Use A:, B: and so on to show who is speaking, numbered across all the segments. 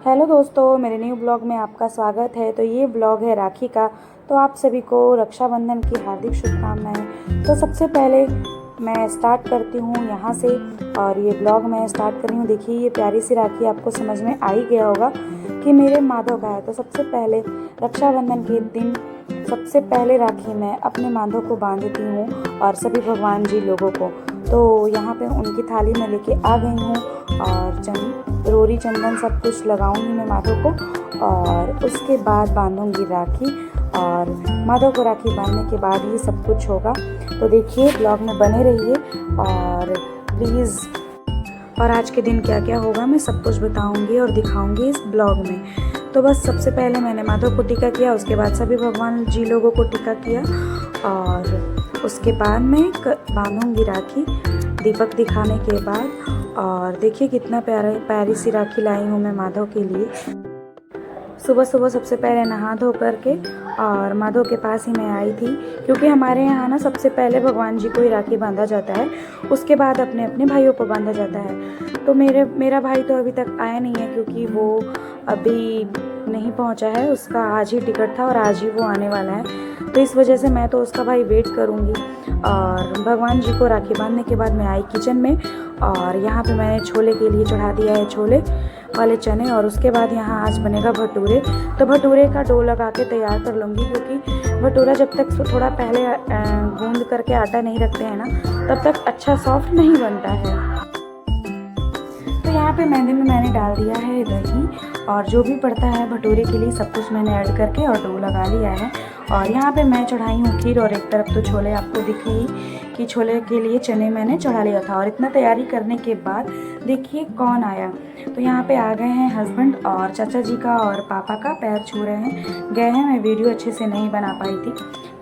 A: Hello दोस्तों, मेरे new blog में आपका स्वागत है। तो ये ब्लॉग है राखी का। तो आप सभी को रक्षाबंधन की हार्दिक शुभकामनाएं। तो सबसे पहले मैं स्टार्ट करती हूँ यहाँ से, और ये ब्लॉग मैं स्टार्ट कर रही हूँ। देखिए, ये प्यारी सी राखी आपको समझ में आ ही गया होगा कि मेरे माधव का है। तो सबसे पहले रक्षाबंधन के दिन सबसे पहले राखी मैं अपने माधव को बांधती हूँ और सभी भगवान जी लोगों को। तो यहाँ पे उनकी थाली में लेके आ गई हूँ और रोरी चंदन सब कुछ लगाऊंगी मैं माधव को, और उसके बाद बांधूंगी राखी। और माधव को राखी बांधने के बाद ये सब कुछ होगा। तो देखिए, ब्लॉग में बने रहिए और प्लीज़। और आज के दिन क्या क्या होगा मैं सब कुछ बताऊंगी और दिखाऊंगी इस ब्लॉग में। तो बस सबसे पहले मैंने माधव को टीका किया, उसके बाद सभी भगवान जी लोगों को टीका किया, और उसके बाद मैं बांधूंगी राखी दीपक दिखाने के बाद। और देखिए कितना प्यारी सी राखी लाई हूँ मैं माधव के लिए। सुबह सुबह सबसे पहले नहा धो करके और माधव के पास ही मैं आई थी, क्योंकि हमारे यहाँ ना सबसे पहले भगवान जी को ही राखी बांधा जाता है, उसके बाद अपने अपने भाइयों को बांधा जाता है। तो मेरा भाई तो अभी तक आया नहीं है, क्योंकि वो अभी नहीं पहुँचा है। उसका आज ही टिकट था और आज ही वो आने वाला है। तो इस वजह से मैं तो उसका भाई वेट करूँगी। और भगवान जी को राखी बांधने के बाद मैं आई किचन में, और यहाँ पे मैंने छोले के लिए चढ़ा दिया है छोले वाले चने। और उसके बाद यहाँ आज बनेगा भटूरे। तो भटूरे का डो लगा के तैयार कर लूँगी, क्योंकि भटूरा जब तक थोड़ा पहले गूंद करके आटा नहीं रखते हैं ना, तब तक अच्छा सॉफ्ट नहीं बनता है। तो यहाँ पे मैदे में मैंने डाल दिया है दही, और जो भी पड़ता है भटूरे के लिए सब कुछ मैंने ऐड करके और डो लगा लिया है। और यहाँ पे मैं चढ़ाई हूँ खीर, और एक तरफ तो छोले आपको दिखे ही कि छोले के लिए चने मैंने चढ़ा लिया था। और इतना तैयारी करने के बाद देखिए कौन आया। तो यहाँ पे आ गए हैं हस्बैंड, और चाचा जी का और पापा का पैर छू रहे हैं। गए हैं, मैं वीडियो अच्छे से नहीं बना पाई थी,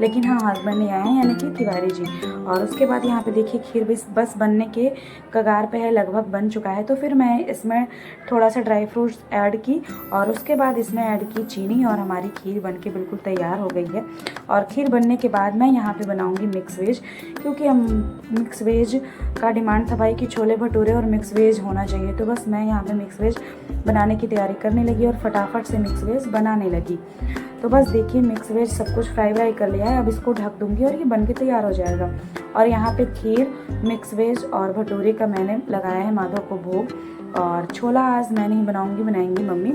A: लेकिन हाँ हस्बैंड नहीं आए हैं, यानी कि तिवारी जी। और उसके बाद यहाँ पे देखिए खीर भी बस बनने के कगार पे है, लगभग बन चुका है। तो फिर मैं इसमें थोड़ा सा ड्राई फ्रूट्स ऐड की, और उसके बाद इसमें ऐड की चीनी, और हमारी खीर बन के बिल्कुल तैयार हो गई है। और खीर बनने के बाद मैं यहाँ पे बनाऊँगी मिक्स वेज, क्योंकि हम मिक्स वेज का डिमांड था भाई कि छोले भटूरे और मिक्स वेज होना चाहिए। तो बस मैं यहाँ पे मिक्स वेज बनाने की तैयारी करने लगी और फटाफट से मिक्स वेज बनाने लगी। तो बस देखिए मिक्स वेज सब कुछ फ्राई कर लिया है। अब इसको ढक दूँगी और ये बन के तैयार हो जाएगा। और यहाँ पे खीर, मिक्स वेज और भटूरे का मैंने लगाया है माधव को भोग। और छोला आज मैं नहीं बनाऊँगी, बनाएंगी मम्मी,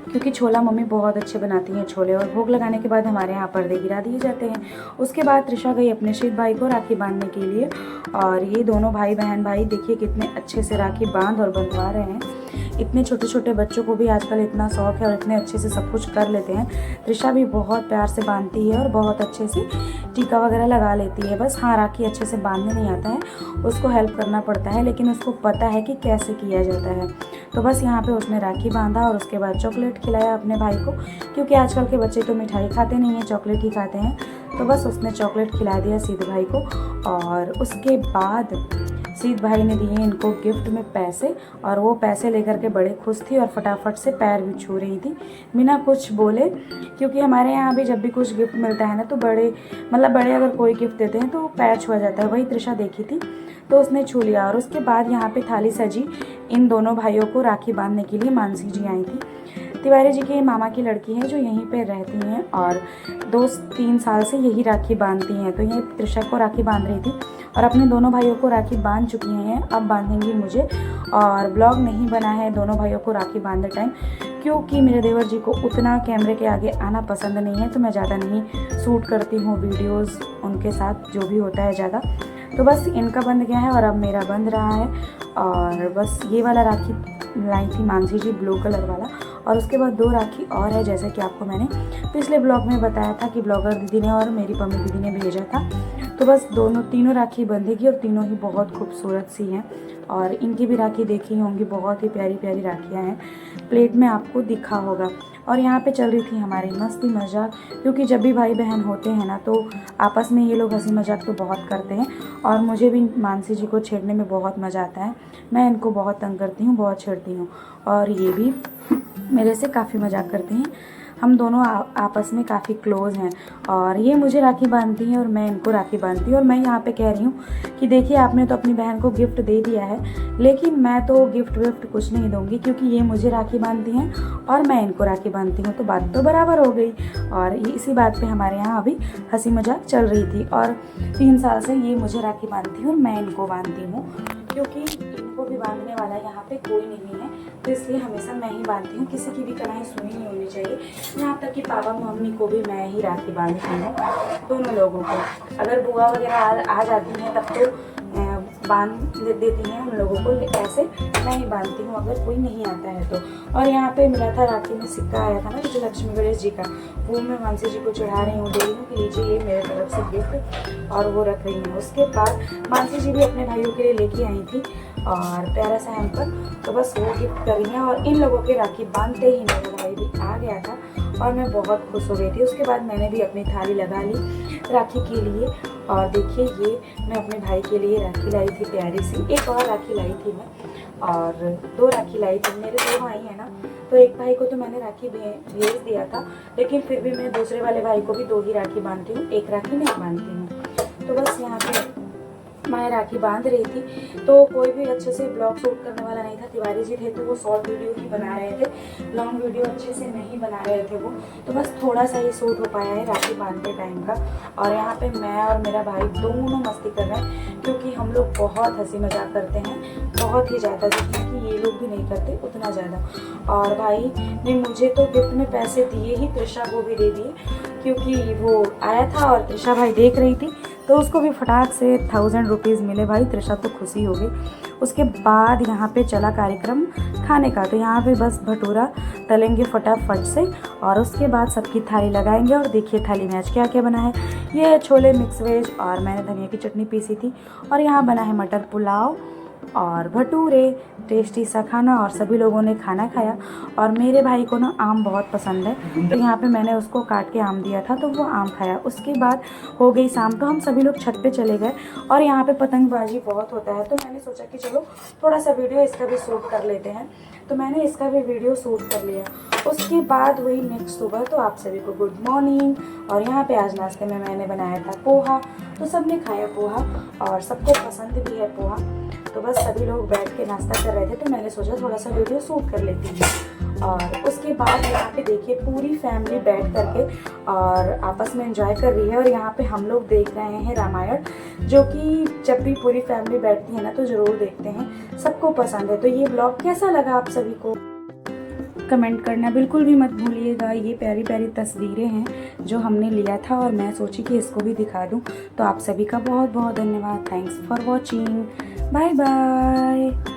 A: क्योंकि छोला मम्मी बहुत अच्छे बनाती हैं छोले। और भोग लगाने के बाद हमारे यहाँ पर्दे गिरा दिए जाते हैं। उसके बाद त्रिशा गई अपने शिव भाई को राखी बांधने के लिए, और ये दोनों भाई देखिए कितने अच्छे से राखी बांध और बंधवा रहे हैं। इतने छोटे छोटे बच्चों को भी आजकल इतना शौक है और इतने अच्छे से सब कुछ कर लेते हैं। त्रिशा भी बहुत प्यार से बांधती है और बहुत अच्छे से टीका वगैरह लगा लेती है। बस हाँ, राखी अच्छे से बांधने नहीं आता है, उसको हेल्प करना पड़ता है, लेकिन उसको पता है कि कैसे किया जाता है। तो बस यहाँ पे उसने राखी बांधा और उसके बाद चॉकलेट खिलाया अपने भाई को, क्योंकि आजकल के बच्चे तो मिठाई खाते नहीं हैं, चॉकलेट ही खाते हैं। तो बस उसने चॉकलेट खिला दिया सीध भाई को। और उसके बाद सीध भाई ने दिए इनको गिफ्ट में पैसे, और वो पैसे लेकर के बड़े खुश थी और फटाफट से पैर भी छू रही थी बिना कुछ बोले। क्योंकि हमारे यहाँ भी जब भी कुछ गिफ्ट मिलता है ना, तो बड़े अगर कोई गिफ्ट देते हैं तो पैर छुआ जाता है। वही त्रिशा देखी थी तो उसने छू लिया। और उसके बाद यहाँ पे थाली सजी इन दोनों भाइयों को राखी बांधने के लिए मानसी जी आई थी। तिवारी जी के मामा की लड़की है जो यहीं पे रहती हैं और 2-3 साल से यही राखी बांधती हैं। तो ये त्रिशा को राखी बांध रही थी और अपने दोनों भाइयों को राखी बांध चुकी हैं, अब बांधेंगी मुझे। और ब्लॉग नहीं बना है दोनों भाइयों को राखी बांधते टाइम, क्योंकि मेरे देवर जी को उतना कैमरे के आगे आना पसंद नहीं है, तो मैं ज़्यादा नहीं शूट करती हूँ वीडियोज़ उनके साथ, जो भी होता है ज़्यादा। तो बस इनका बंध गया है और अब मेरा बंध रहा है। और बस ये वाला राखी लाई थी मानसी जी, ब्लू कलर वाला। और उसके बाद 2 राखी और है, जैसे कि आपको मैंने पिछले ब्लॉग में बताया था कि ब्लॉगर दीदी ने और मेरी पम्मी दीदी ने भेजा था। तो बस तीनों राखी बंधेगी, और तीनों ही बहुत खूबसूरत सी हैं। और इनकी भी राखी देखी होंगी, बहुत ही प्यारी प्यारी राखियाँ हैं। प्लेट में आपको दिखा होगा। और यहाँ पे चल रही थी हमारी मस्ती मजाक, क्योंकि जब भी भाई बहन होते हैं ना, तो आपस में ये लोग हंसी मजाक तो बहुत करते हैं। और मुझे भी मानसी जी को छेड़ने में बहुत मज़ा आता है। मैं इनको बहुत तंग करती हूँ, बहुत छेड़ती हूँ, और ये भी मेरे से काफ़ी मजाक करते हैं। हम दोनों आपस में काफ़ी क्लोज़ हैं और ये मुझे राखी बांधती हैं और मैं इनको राखी बांधती हूँ। और मैं यहाँ पे कह रही हूँ कि देखिए आपने तो अपनी बहन को गिफ्ट दे दिया है, लेकिन मैं तो गिफ्ट विफ्ट कुछ नहीं दूँगी, क्योंकि ये मुझे राखी बांधती हैं और मैं इनको राखी बांधती हूँ, तो बात तो बराबर हो गई। और इसी बात पे हमारे यहाँ अभी हंसी मजाक चल रही थी। और 3 साल से ये मुझे राखी बांधती है और मैं इनको बांधती हूँ, क्योंकि इनको भी बांधने वाला यहाँ पे कोई नहीं है, तो इसलिए हमेशा मैं ही बांधती हूँ। किसी की भी कलाई सुनी नहीं होनी चाहिए, यहाँ तक कि पापा मम्मी को भी मैं ही राखी बांधती हूँ, दोनों लोगों को। अगर बुआ वगैरह आ जाती हैं तब तो बांध देती हैं उन लोगों को, ऐसे मैं ही बांधती हूँ अगर कोई नहीं आता है तो। और यहाँ पे मिला था राखी में सिक्का आया था ना मुझे लक्ष्मी गणेश जी का, वो मैं मानसी जी को चढ़ा रही हूँ, दे रही हूँ कि लीजिए ये मेरे तरफ से गिफ्ट, और वो रख रही हूँ। उसके बाद मानसी जी भी अपने भाइयों के लिए लेके आई थी और प्यारा सा हैम्पर, तो बस वो गिफ्ट कर रही हैं। और इन लोगों के राखी बांधते ही मेरा भाई भी आ गया था और मैं बहुत खुश हो गई थी। उसके बाद मैंने भी अपनी थाली लगा ली राखी के लिए। और देखिए ये मैं अपने भाई के लिए राखी लाई थी प्यारी सी, एक और राखी लाई थी मैं, और 2 राखी लाई थी। मेरे 2 भाई हैं ना, तो एक भाई को तो मैंने राखी भेज दिया था, लेकिन फिर भी मैं दूसरे वाले भाई को भी 2 ही राखी बांधती हूँ, एक राखी नहीं बांधती हूँ। तो बस यहाँ पे मैं राखी बांध रही थी, तो कोई भी अच्छे से ब्लॉग शूट करने वाला नहीं था। तिवारी जी थे तो वो शॉर्ट वीडियो ही बना रहे थे, लॉन्ग वीडियो अच्छे से नहीं बना रहे थे वो, तो बस थोड़ा सा ही शूट हो पाया है राखी बांधते टाइम का। और यहाँ पे मैं और मेरा भाई दोनों मस्ती कर रहे हैं, क्योंकि हम लोग बहुत हंसी मजाक करते हैं, बहुत ही ज़्यादा, जितना कि ये लोग भी नहीं करते उतना ज़्यादा। और भाई ने मुझे तो गिफ्ट में पैसे दिए ही, त्रिशा को भी दे दिए, क्योंकि वो आया था और त्रिशा भाई देख रही थी, तो उसको भी फटाक से 1000 रुपीज़ मिले भाई। त्रिशा तो खुशी हो गई। उसके बाद यहाँ पे चला कार्यक्रम खाने का, तो यहाँ पे बस भटूरा तलेंगे फटाफट से और उसके बाद सबकी थाली लगाएंगे। और देखिए थाली में आज क्या क्या बना है, ये छोले मिक्स वेज और मैंने धनिया की चटनी पीसी थी, और यहाँ बना है मटर पुलाव और भटूरे, टेस्टी सा खाना। और सभी लोगों ने खाना खाया। और मेरे भाई को ना आम बहुत पसंद है, तो यहाँ पे मैंने उसको काट के आम दिया था, तो वो आम खाया। उसके बाद हो गई शाम, तो हम सभी लोग छत पे चले गए और यहाँ पे पतंगबाजी बहुत होता है, तो मैंने सोचा कि चलो थोड़ा सा वीडियो इसका भी शूट कर लेते हैं, तो मैंने इसका भी वीडियो शूट कर लिया। उसके बाद हुई नेक्स्ट सुबह, तो आप सभी को गुड मॉर्निंग। और यहाँ पे आज नाश्ते में मैंने बनाया था पोहा, तो सबने खाया पोहा और सबको पसंद भी है पोहा। तो बस सभी लोग बैठ के नाश्ता कर रहे थे, तो मैंने सोचा थोड़ा सा वीडियो शूट कर लेती हूँ। और उसके बाद यहाँ पे देखिए पूरी फैमिली बैठ करके और आपस में एंजॉय कर रही है। और यहाँ पे हम लोग देख रहे हैं रामायण, जो कि जब भी पूरी फैमिली बैठती है ना तो ज़रूर देखते हैं, सबको पसंद है। तो ये ब्लॉग कैसा लगा आप सभी को कमेंट करना बिल्कुल भी मत भूलिएगा। ये प्यारी प्यारी तस्वीरें हैं जो हमने लिया था और मैं सोची कि इसको भी दिखा दूं। तो आप सभी का बहुत बहुत धन्यवाद। Thanks for watching. Bye bye.